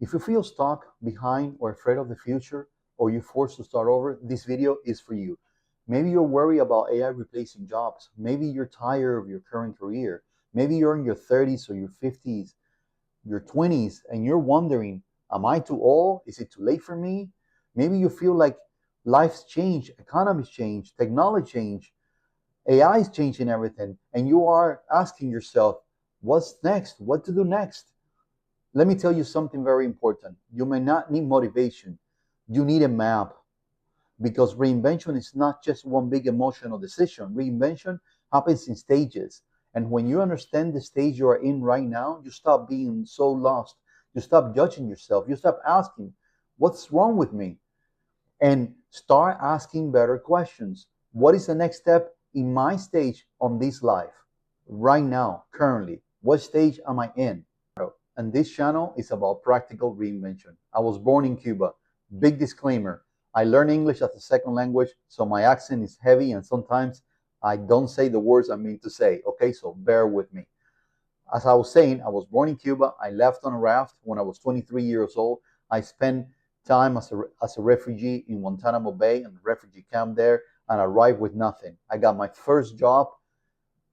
If you feel stuck, behind, or afraid of the future, or you're forced to start over, this video is for you. Maybe you're worried about AI replacing jobs. Maybe you're tired of your current career. Maybe you're in your 30s or your 50s, your 20s, and you're wondering, am I too old? Is it too late for me? Maybe you feel like life's changed, economy's changed, technology changed, AI is changing everything, and you are asking yourself, what's next? What to do next? Let me tell you something very important. You may not need motivation. You need a map, because reinvention is not just one big emotional decision. Reinvention happens in stages. And when you understand the stage you are in right now, you stop being so lost. You stop judging yourself. You stop asking, what's wrong with me? And start asking better questions. What is the next step in my stage on this life right now, currently? What stage am I in? And this channel is about practical reinvention. I was born in Cuba. Big disclaimer, I learn English as a second language, so my accent is heavy and sometimes I don't say the words I mean to say. Okay, so bear with me. As I was saying, I was born in Cuba. I left on a raft when I was 23 years old. I spent time as a refugee in Guantanamo Bay and the refugee camp there, and arrived with nothing. I got my first job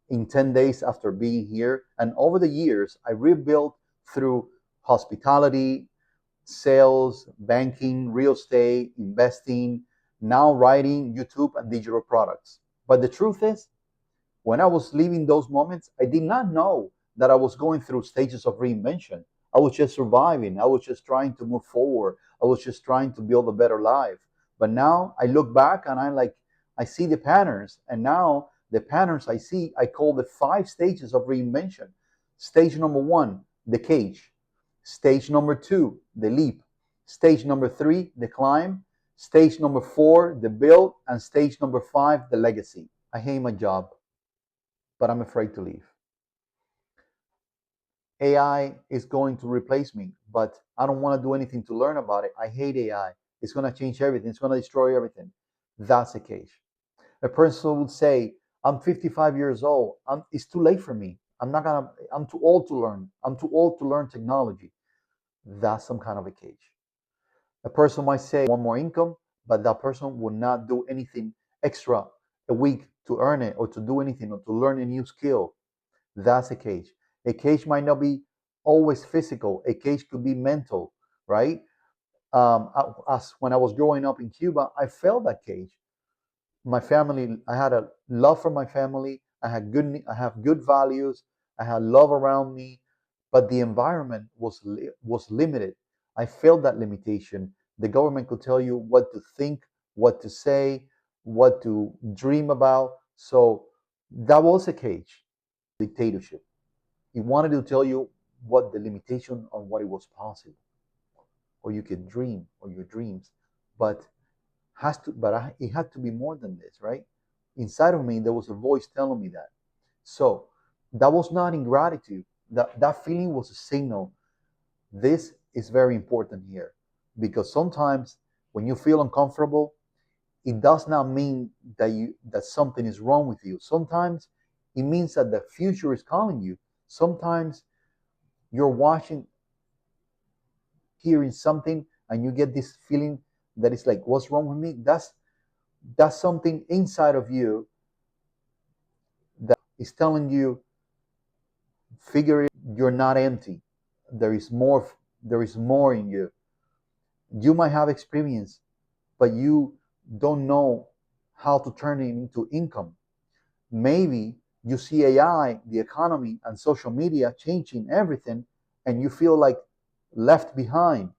in 10 days after being here. And over the years, I rebuilt through hospitality, sales, banking, real estate, investing, now writing, YouTube, and digital products. But the truth is, when I was living those moments, I did not know that I was going through stages of reinvention. I was just surviving. I was just trying to move forward. I was just trying to build a better life. But now I look back and I see the patterns. And now the patterns I see, I call the 5 stages of reinvention. Stage number 1, the cage. Stage number 2, the leap. Stage number 3, the climb. Stage number 4, the build. And stage number 5, the legacy. I hate my job, but I'm afraid to leave. AI is going to replace me, but I don't want to do anything to learn about it. I hate AI. It's going to change everything. It's going to destroy everything. That's a case. A person would say, I'm 55 years old. It's too late for me. I'm too old to learn. I'm too old to learn technology. That's some kind of a cage. A person might say, I want more income, but that person would not do anything extra a week to earn it or to do anything or to learn a new skill. That's a cage. A cage might not be always physical. A cage could be mental, right? As when I was growing up in Cuba, I felt that cage. My family, I had a love for my family. I have good values. I had love around me, but the environment was limited. I felt that limitation. The government could tell you what to think, what to say, what to dream about. So that was a cage. Dictatorship. It wanted to tell you what the limitation on what it was possible, or you could dream, or your dreams, but it had to be more than this, right? Inside of me, there was a voice telling me that. So that was not ingratitude. That feeling was a signal. This is very important here, because sometimes when you feel uncomfortable, it does not mean that something is wrong with you. Sometimes it means that the future is calling you. Sometimes you're watching, hearing something, and you get this feeling that it's like, what's wrong with me? That's something inside of you that is telling you, figure it, you're not empty. There is more. There is more in you. You might have experience, but you don't know how to turn it into income. Maybe you see AI, the economy, and social media changing everything, and you feel like left behind.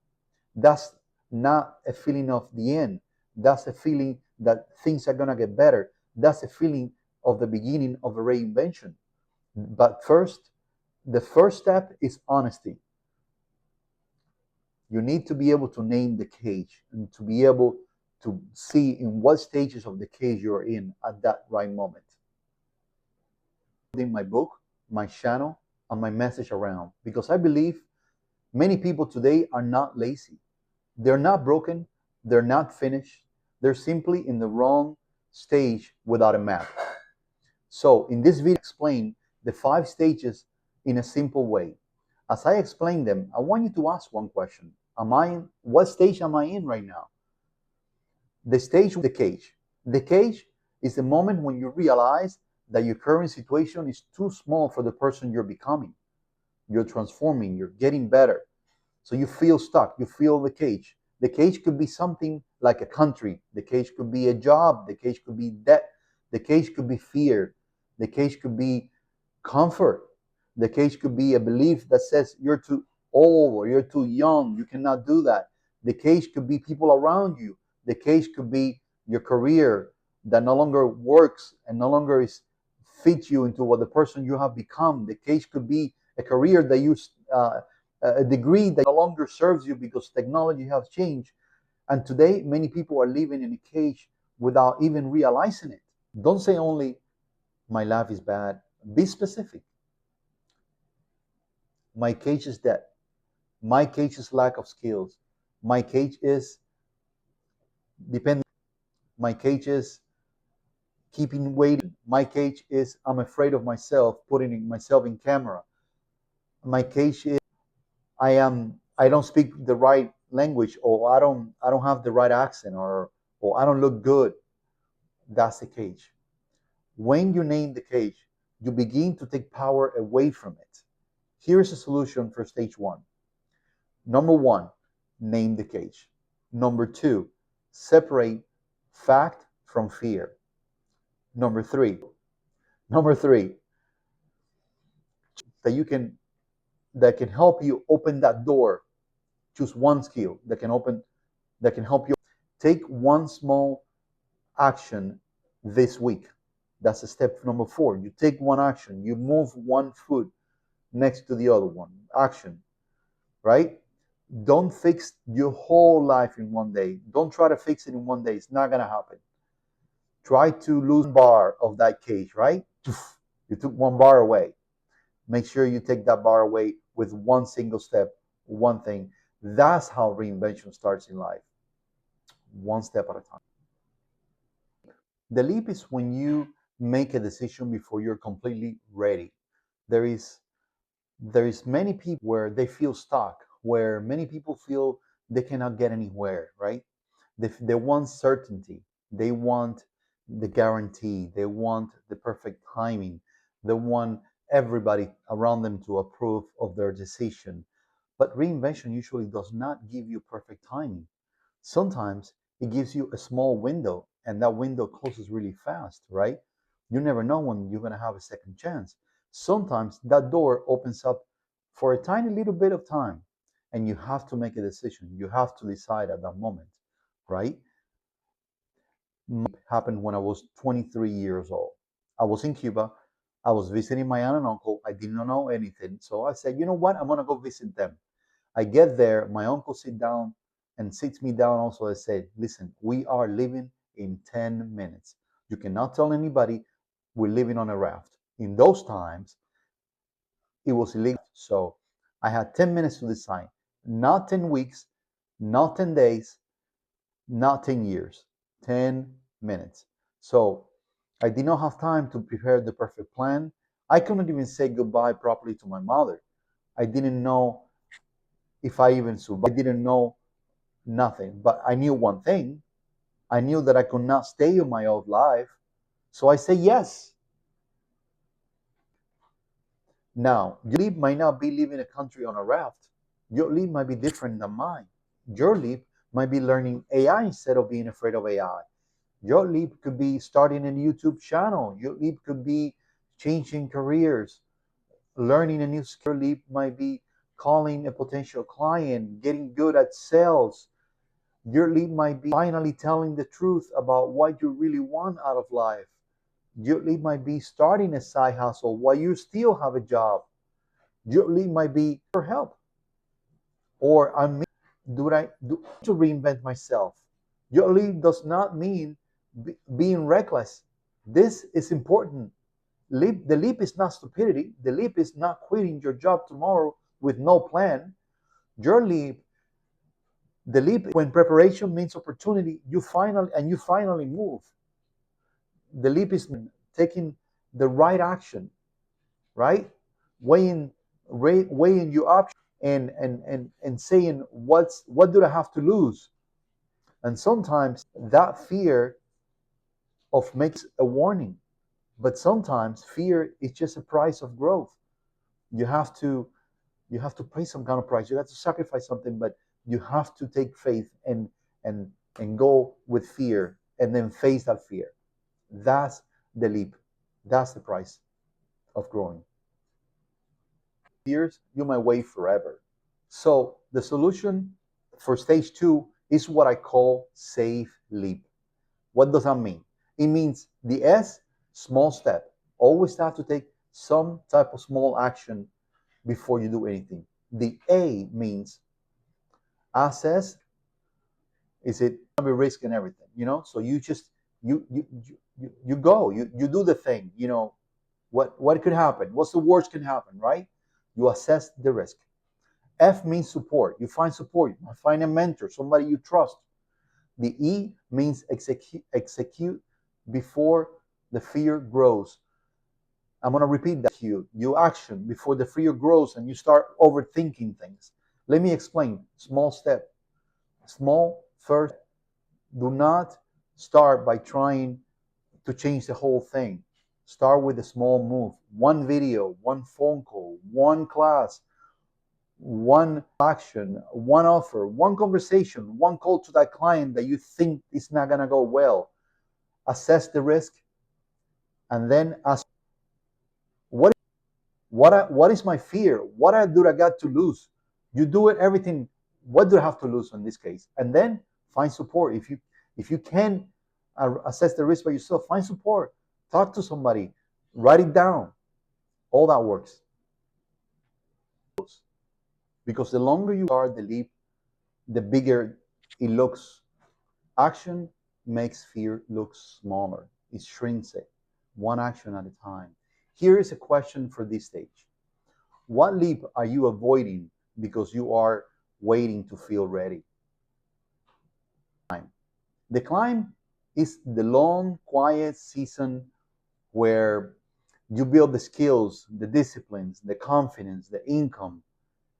That's not a feeling of the end. That's a feeling that things are going to get better. That's a feeling of the beginning of a reinvention. But first, the first step is honesty. You need to be able to name the cage and to be able to see in what stages of the cage you're in at that right moment. In my book, my channel, and my message around, because I believe many people today are not lazy. They're not broken. They're not finished. They're simply in the wrong stage without a map. So in this video, I explain the 5 stages in a simple way. As I explain them, I want you to ask one question. What stage am I in right now? The stage, the cage. The cage is the moment when you realize that your current situation is too small for the person you're becoming. You're transforming, you're getting better. So you feel stuck, you feel the cage. The cage could be something like a country, the cage could be a job, the cage could be debt, the cage could be fear, the cage could be comfort, the cage could be a belief that says you're too old or you're too young, you cannot do that. The cage could be people around you, the cage could be your career that no longer works and no longer is fit you into what the person you have become. The cage could be a career that you a degree that no longer serves you because technology has changed. And today, many people are living in a cage without even realizing it. Don't say only, my life is bad. Be specific. My cage is debt. My cage is lack of skills. My cage is depending. My cage is keeping waiting. My cage is I'm afraid of myself, putting myself in camera. My cage is I don't speak the right language, or I don't have the right accent, or I don't look good. That's the cage. When you name the cage, you begin to take power away from it. Here's a solution for stage one. Number one, name the cage. Number two, separate fact from fear. Number three, number three, that you can that can help you open that door. Choose one skill that can help you. Take one small action this week. That's a step number four. You take one action, you move one foot next to the other one. Action, right? Don't fix your whole life in one day. Don't try to fix it in one day. It's not going to happen. Try to lose one bar of that cage, right? You took one bar away. Make sure you take that bar away with one single step, one thing. That's how reinvention starts in life, one step at a time. The leap is when you make a decision before you're completely ready. There is there is many people where they feel stuck, where many people feel they cannot get anywhere, right? They want certainty, they want the guarantee, they want the perfect timing, they want everybody around them to approve of their decision. But reinvention usually does not give you perfect timing. Sometimes it gives you a small window, and that window closes really fast, right? You never know when you're going to have a second chance. Sometimes that door opens up for a tiny little bit of time, and you have to make a decision. You have to decide at that moment, right? Happened when I was 23 years old. I was in Cuba. I was visiting my aunt and uncle. I did not know anything. So I said, you know what? I'm going to go visit them. I get there, my uncle sits me down also. I said, listen, we are leaving in 10 minutes. You cannot tell anybody we're living on a raft. In those times, it was illegal. So I had 10 minutes to decide. Not 10 weeks, not 10 days, not 10 years, 10 minutes. So I did not have time to prepare the perfect plan. I couldn't even say goodbye properly to my mother. I didn't know if I even survived. I didn't know nothing. But I knew one thing. I knew that I could not stay in my old life. So I say yes. Now, your leap might not be leaving a country on a raft. Your leap might be different than mine. Your leap might be learning AI instead of being afraid of AI. Your leap could be starting a YouTube channel. Your leap could be changing careers, learning a new skill. Your leap might be calling a potential client, getting good at sales. Your leap might be finally telling the truth about what you really want out of life. Your leap might be starting a side hustle while you still have a job. Your leap might be for help. Or do I do to reinvent myself? Your leap does not mean being reckless. This is important. The leap is not stupidity. The leap is not quitting your job tomorrow with no plan. Your leap The leap, when preparation means opportunity, you finally move. The leap is taking the right action, right? Weighing weighing your options and saying what do I have to lose? And sometimes that fear of makes a warning, but sometimes fear is just a price of growth. You have to you have to pay some kind of price. You have to sacrifice something, but you have to take faith and and go with fear and then face that fear. That's the leap. That's the price of growing. Years, you might wait forever. So the solution for stage two is what I call safe leap. What does that mean? It means the S, small step. Always have to take some type of small action before you do anything. The A means assess, is it gonna be risk and everything, So you just you go, you do the thing, what could happen? What's the worst can happen, right? You assess the risk. F means support. You find support. You find a mentor, somebody you trust. The E means execute before the fear grows. I'm going to repeat that to you. You action before the fear grows and you start overthinking things. Let me explain. Small step. Small first. Do not start by trying to change the whole thing. Start with a small move. One video, one phone call, one class, one action, one offer, one conversation, one call to that client that you think is not going to go well. Assess the risk and then ask, what is my fear? Do I got to lose? You do it everything. What do I have to lose in this case? And then find support. If you can assess the risk by yourself, find support. Talk to somebody. Write it down. All that works. Because the longer you are the leap, the bigger it looks. Action makes fear look smaller. It shrinks it, one action at a time. Here is a question for this stage. What leap are you avoiding because you are waiting to feel ready? The climb is the long, quiet season where you build the skills, the disciplines, the confidence, the income.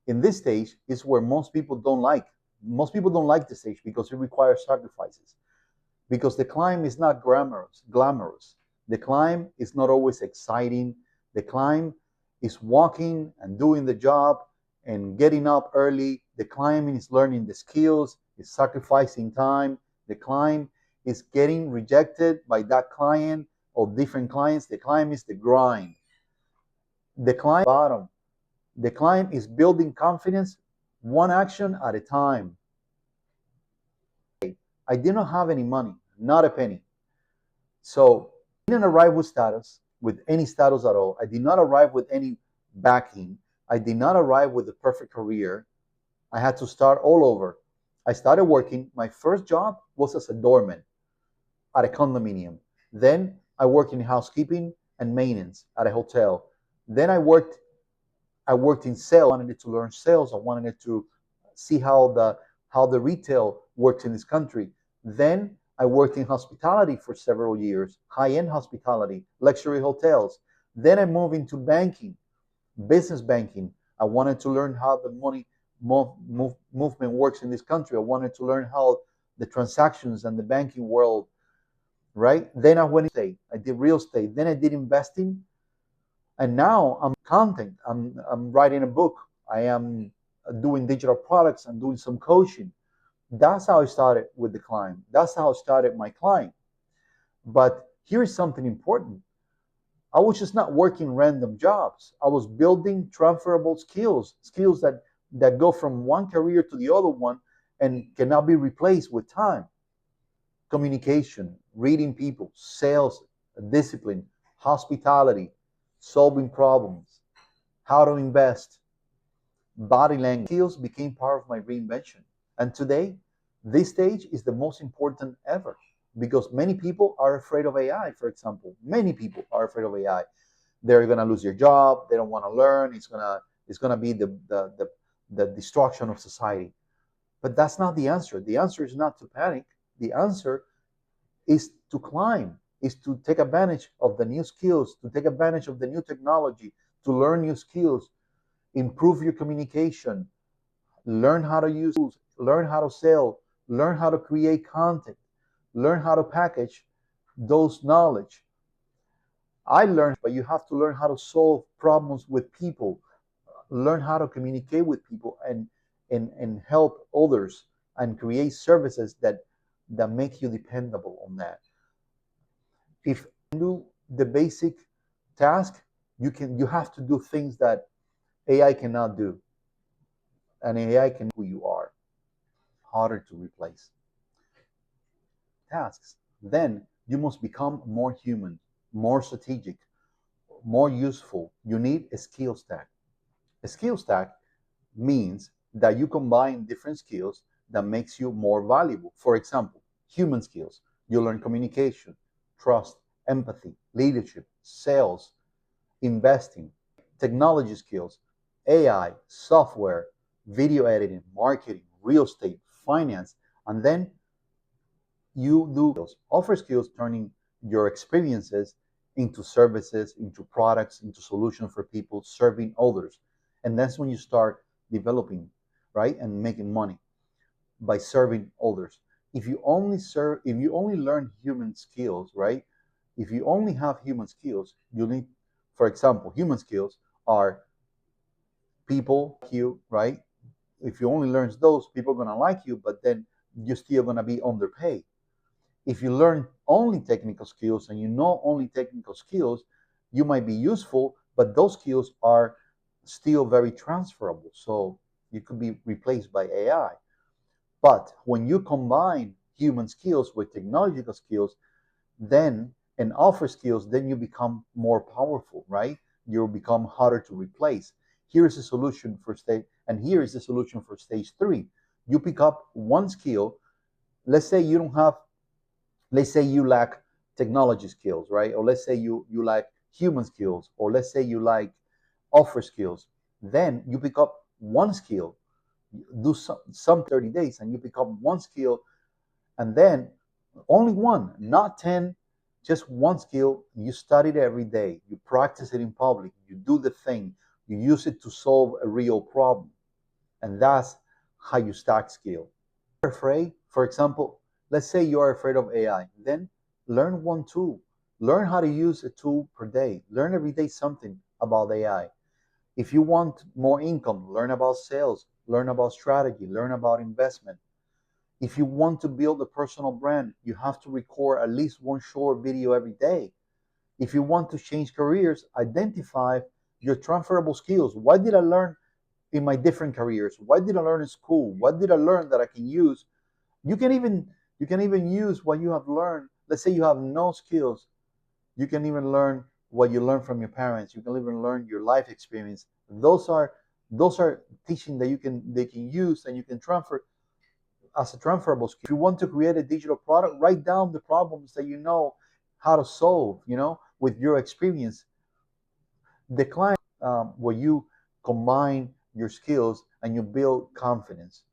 In this stage is where most people don't like. Most people don't like this stage because it requires sacrifices. Because the climb is not glamorous. The climb is not always exciting. The climb is walking and doing the job and getting up early. The climb is learning the skills, is sacrificing time. The climb is getting rejected by that client or different clients. The climb is the grind. The climb bottom. The climb is building confidence one action at a time. I did not have any money, not a penny. So I didn't arrive with any status at all. I did not arrive with any backing. I did not arrive with the perfect career. I had to start all over. I started working. My first job was as a doorman at a condominium. Then I worked in housekeeping and maintenance at a hotel. Then I worked in sales. I wanted to learn sales. I wanted to see how the retail works in this country. Then I worked in hospitality for several years, high-end hospitality, luxury hotels. Then I moved into banking, business banking. I wanted to learn how the money movement works in this country. I wanted to learn how the transactions and the banking world, right? Then I went into I did real estate. Then I did investing. And now I'm content. I'm writing a book. I am doing digital products. I'm doing some coaching. That's how I started with the climb. That's how I started my climb. But here's something important. I was just not working random jobs. I was building transferable skills that go from one career to the other one and cannot be replaced with time. Communication, reading people, sales, discipline, hospitality, solving problems, how to invest, body language. Skills became part of my reinvention. And today, this stage is the most important ever because many people are afraid of AI, for example. Many people are afraid of AI. They're going to lose their job. They don't want to learn. It's gonna be the destruction of society. But that's not the answer. The answer is not to panic. The answer is to climb, is to take advantage of the new skills, to take advantage of the new technology, to learn new skills, improve your communication, learn how to use tools, learn how to sell, learn how to create content, learn how to package those knowledge. I learned, but you have to learn how to solve problems with people, learn how to communicate with people, and help others and create services that make you dependable on that. If you do the basic task, you have to do things that AI cannot do, and AI can who you are. Harder to replace tasks. Then you must become more human, more strategic, more useful. You need a skill stack. A skill stack means that you combine different skills that makes you more valuable. For example, human skills. You learn communication, trust, empathy, leadership, sales, investing. Technology skills, AI, software, video editing, marketing, real estate, finance, and then you do offer skills, turning your experiences into services, into products, into solutions for people, serving others. And that's when you start developing, right, and making money by serving others. If you only learn human skills, right, if you only have human skills, you need, for example, human skills are people like you, right? If you only learn those, people are gonna like you, but then you're still gonna be underpaid. If you learn only technical skills and you know only technical skills, you might be useful, but those skills are still very transferable. So you could be replaced by AI. But when you combine human skills with technological skills, then and offer skills, then you become more powerful, right? You become harder to replace. Here is a solution for stage, and here is the solution for stage three. You pick up one skill. Let's say you don't have, let's say you lack technology skills, right? Or let's say you lack human skills, or let's say you like offer skills. Then you pick up one skill, do some 30 days, and you pick up one skill, and then only one, not 10, just one skill. You study it every day, you practice it in public, you do the thing, you use it to solve a real problem. And that's how you stack skill. Afraid, for example, let's say you are afraid of AI, then learn one tool. Learn how to use a tool per day. Learn every day something about AI. If you want more income, learn about sales, learn about strategy, learn about investment. If you want to build a personal brand, you have to record at least one short video every day. If you want to change careers, identify your transferable skills. What did I learn in my different careers? What did I learn in school? What did I learn that I can use? You can even you can even use what you have learned. Let's say you have no skills. You can even learn what you learned from your parents. You can even learn your life experience. Those are teaching that they can use and you can transfer as a transferable skill. If you want to create a digital product, write down the problems that you know how to solve, with your experience. The client, where you combine your skills and you build confidence.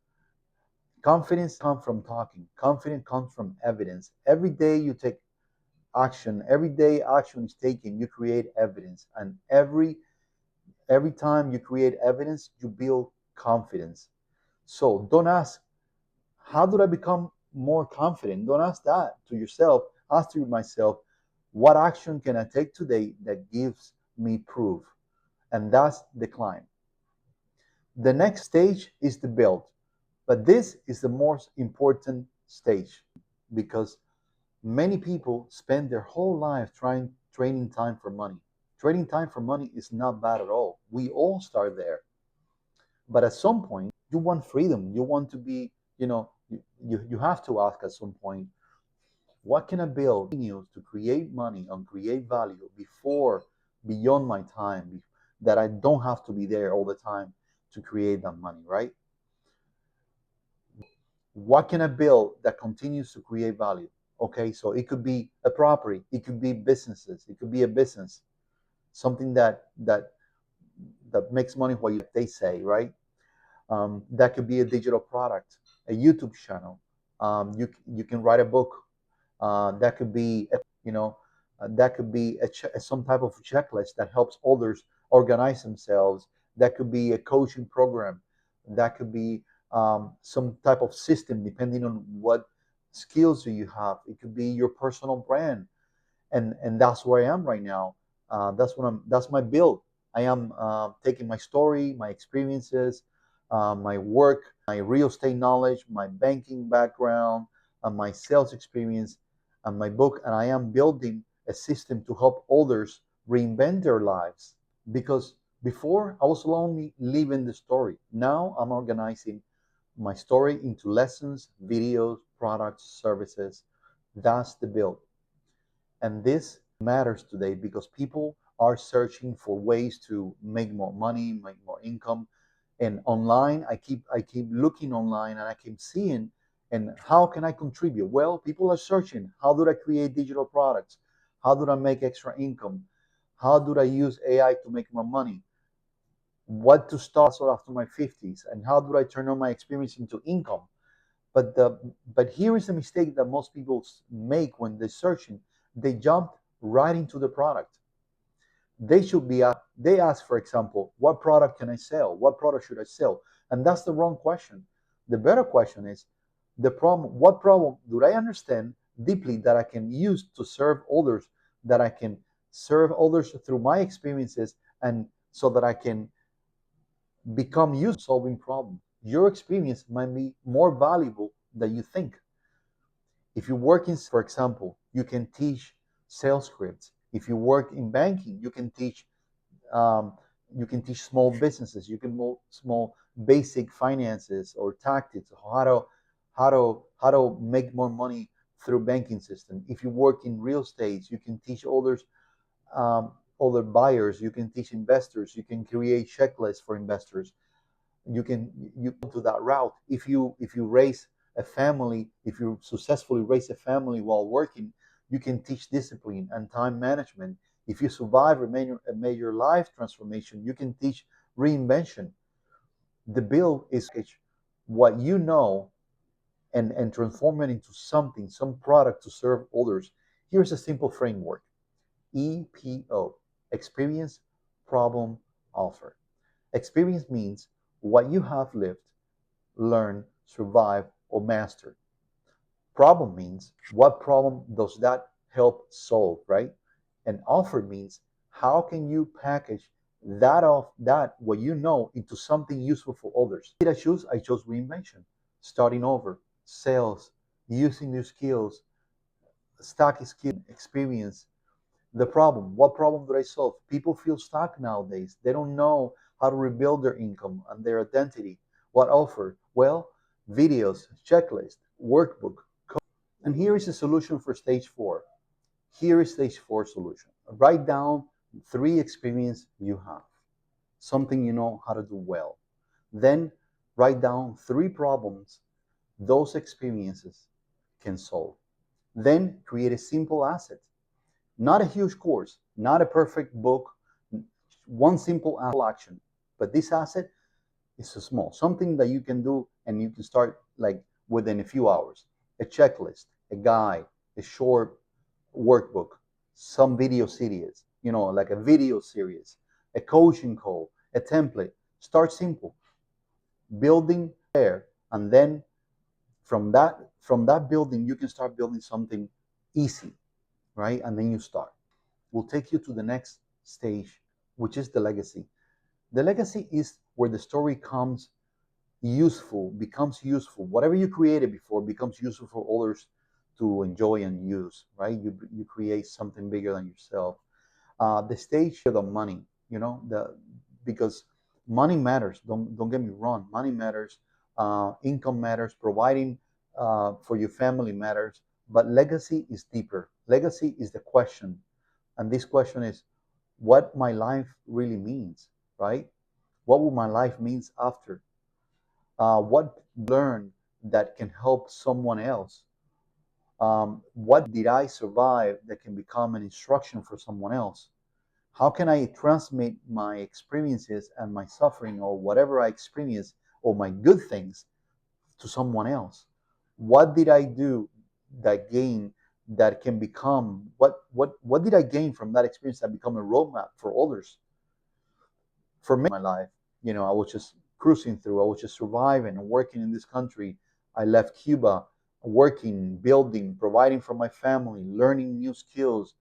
Confidence comes from talking. Confidence comes from evidence. Every day you take action. Every day action is taken. You create evidence, and every time you create evidence, you build confidence. So don't ask, how do I become more confident? Don't ask that to yourself. Ask to myself, what action can I take today that gives me proof? And that's the climb. The next stage is the build. But this is the most important stage because many people spend their whole life trading time for money. Trading time for money is not bad at all. We all start there. But at some point, you want freedom. You want to be, you have to ask at some point, what can I build to create money and create value beyond my time, that I don't have to be there all the time to create that money, right? What can I build that continues to create value? Okay, so it could be a property, it could be businesses, it could be a business, something that makes money, they say, right? That could be a digital product, a YouTube channel. You can write a book. That could be, that could be some type of checklist that helps others organize themselves, That could be a coaching program. That could be some type of system, depending on what skills do you have. It could be your personal brand, and that's where I am right now. That's my build. I am taking my story, my experiences, my work, my real estate knowledge, my banking background, my sales experience, and my book, and I am building a system to help others reinvent their lives. Because before I was only living the story. Now I'm organizing my story into lessons, videos, products, services. That's the build. And this matters today because people are searching for ways to make more money, make more income. And online, I keep looking online and I keep seeing, and how can I contribute? Well, people are searching, how do I create digital products? How do I make extra income? How do I use AI to make more money? What to start after my 50s? And how do I turn on my experience into income? But here is the mistake that most people make when they're searching. They jump right into the product. They should be they ask, for example, what product can I sell? What product should I sell? And that's the wrong question. The better question is the problem. What problem do I understand deeply that I can use to serve others? That I can serve others through my experiences, and so that I can become used to solving problems. Your experience might be more valuable than you think. If you work in, for example, you can teach sales scripts. If you work in banking, um, you can teach small businesses. You can small basic finances or tactics, how to make more money through banking system. If you work in real estate, you can teach others, other buyers. You can teach investors. You can create checklists for investors. You go to that route. If you raise a family, if you successfully raise a family while working, you can teach discipline and time management. If you survive a major life transformation, you can teach reinvention. The bill is what you know, and transform it into something, some product to serve others. Here's a simple framework: EPO, experience, problem, offer. Experience means what you have lived, learned, survived, or mastered. Problem means what problem does that help solve, right? And offer means how can you package that what you know into something useful for others. What did I choose? I chose reinvention, starting over, sales, using new skills, stack skill, experience. The problem, what problem do I solve? People feel stuck nowadays. They don't know how to rebuild their income and their identity. What offer? Well, videos, checklist, workbook. And here is a solution for stage 4. Here is stage 4 solution. Write down 3 experience you have, something you know how to do well. Then write down 3 problems those experiences can solve. Then create a simple asset. Not a huge course, not a perfect book, one simple action. But this asset is so small, something that you can do and you can start like within a few hours. A checklist, a guide, a short workbook, some video series, like a video series, a coaching call, a template. Start simple, building there, and then from that building you can start building something easy, right? And then you start. Will take you to the next stage, which is the legacy. The legacy is where the story becomes useful. Whatever you created before becomes useful for others to enjoy and use, right? You create something bigger than yourself. The stage of the money, because money matters. Don't get me wrong. Money matters. Income matters. Providing for your family matters. But legacy is deeper. Legacy is the question. And this question is what my life really means, right? What will my life means after? What learn that can help someone else? What did I survive that can become an instruction for someone else? How can I transmit my experiences and my suffering or whatever I experience or my good things to someone else? What did I do that gain that can become what did I gain from that experience that become a roadmap for others, for me in my life? I was just cruising through. I was just surviving and working in this country. I left Cuba, working, building, providing for my family, learning new skills,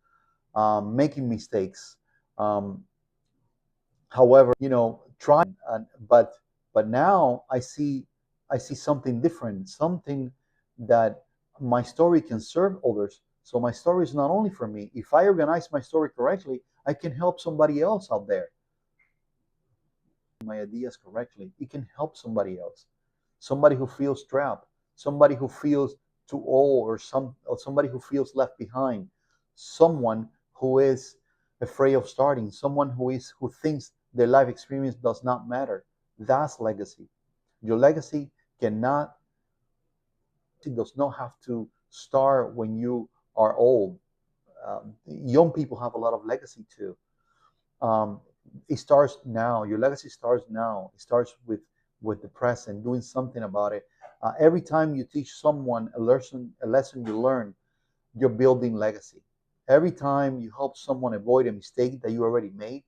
making mistakes. Um, However, trying, but now I see something different, something that my story can serve others. So my story is not only for me. If I organize my story correctly, I can help somebody else out there. My ideas correctly, it can help somebody else. Somebody who feels trapped, somebody who feels too old, or somebody who feels left behind, someone who is afraid of starting, someone who thinks their life experience does not matter. That's legacy. Your legacy cannot it does not have to start when you are old. Young people have a lot of legacy too. um, it starts now. Your legacy starts now. It starts with the present, doing something about it. Every time you teach someone a lesson you learn, you're building legacy. Every time you help someone avoid a mistake that you already made,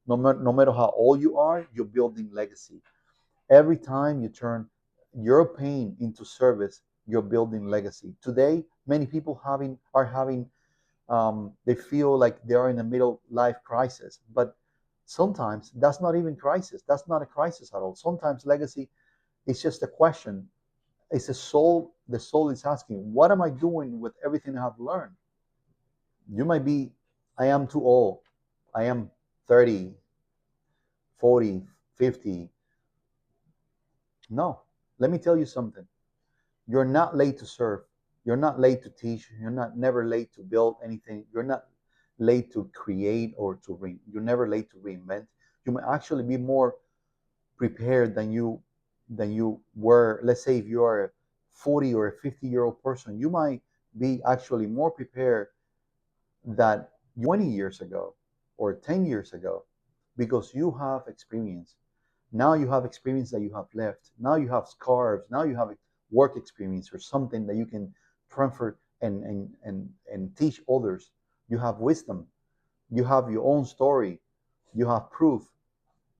no matter how old you are, you're building legacy. Every time you turn your pain into service, you're building legacy. Today, many people are having they feel like they are in a middle life crisis, but sometimes that's not even crisis. That's not a crisis at all. Sometimes legacy is just a question. It's a soul. The soul is asking, what am I doing with everything I've learned? You might be, I am too old. I am 30, 40, 50. No, let me tell you something. You're not late to serve. You're not late to teach. You're not never late to build anything. You're not late to create or you're never late to reinvent. You may actually be more prepared than you were. Let's say if you are a 40 or a 50-year-old person, you might be actually more prepared than 20 years ago or 10 years ago, because you have experience. Now you have experience that you have left. Now you have scars. Now you have work experience or something that you can transfer and teach others. You have wisdom. You have your own story. You have proof.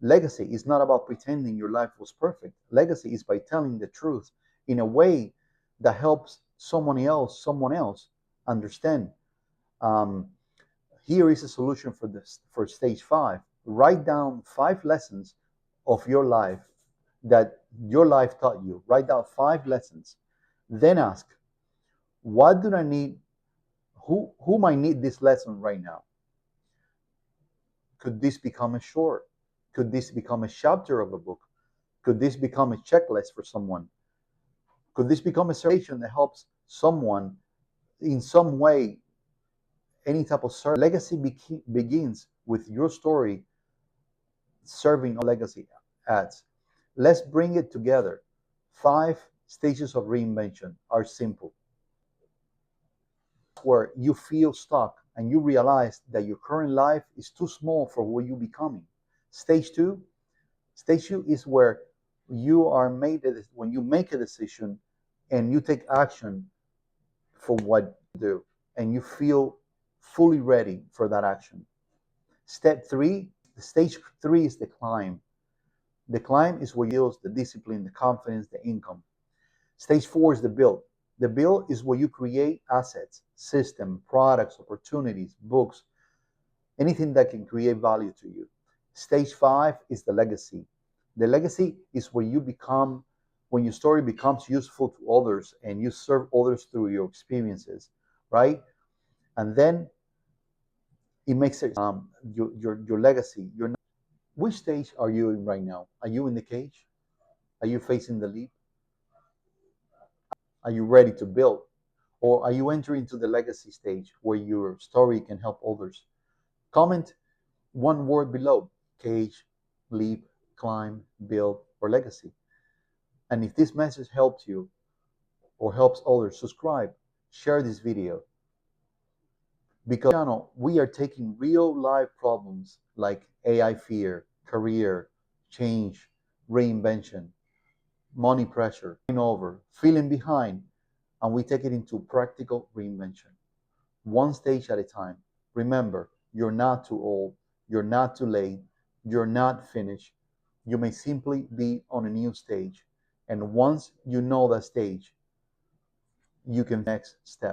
Legacy is not about pretending your life was perfect. Legacy is by telling the truth in a way that helps someone else understand. Um, Here is a solution for this for stage 5. Write down 5 lessons of your life that your life taught you. Write down 5 lessons. Then ask, what do I need? Who might need this lesson right now? Could this become a short? Could this become a chapter of a book? Could this become a checklist for someone? Could this become a certification that helps someone in some way, any type of service? Legacy begins with your story serving legacy ads. Let's bring it together. 5 stages of reinvention are simple. Where you feel stuck and you realize that your current life is too small for what you're becoming. Stage two, stage two is where when you make a decision and you take action for what you do, and you feel fully ready for that action. Step three, the stage three is the climb. The climb is where you build the discipline, the confidence, the income. Stage four is the build. The build is where you create assets, system, products, opportunities, books, anything that can create value to you. Stage five is the legacy. The legacy is where when your story becomes useful to others and you serve others through your experiences, right? And then it makes it your legacy. Which stage are you in right now? Are you in the cage? Are you facing the leap? Are you ready to build? Or are you entering into the legacy stage where your story can help others? Comment one word below: cage, leap, climb, build, or legacy. And if this message helped you or helps others, subscribe, share this video. Because on this channel, we are taking real life problems like AI fear, career, change, reinvention, money pressure, over, feeling behind, and we take it into practical reinvention. One stage at a time. Remember, you're not too old, you're not too late, you're not finished. You may simply be on a new stage. And once you know that stage, you can next step.